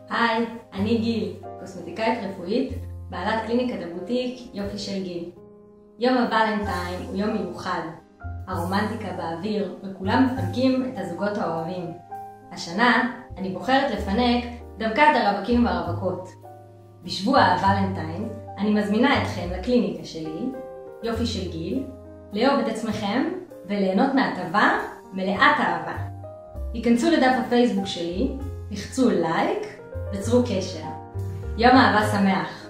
היי, אני גיל, קוסמטיקאית רפואית, בעלת קליניקת הבוטיק יופי של גיל. יום הוולנטיין הוא יום מיוחד. הרומנטיקה באוויר וכולם מפנקים את הזוגות האוהבים. השנה אני בוחרת לפנק דווקא את הרווקים והרווקות. בשבוע הוולנטיין אני מזמינה אתכם לקליניקה שלי, יופי של גיל, לאהוב את עצמכם וליהנות מהטבה מלאת אהבה. היכנסו לדף הפייסבוק שלי, לחצו לייק וצרו קשר. יום אהבה שמח.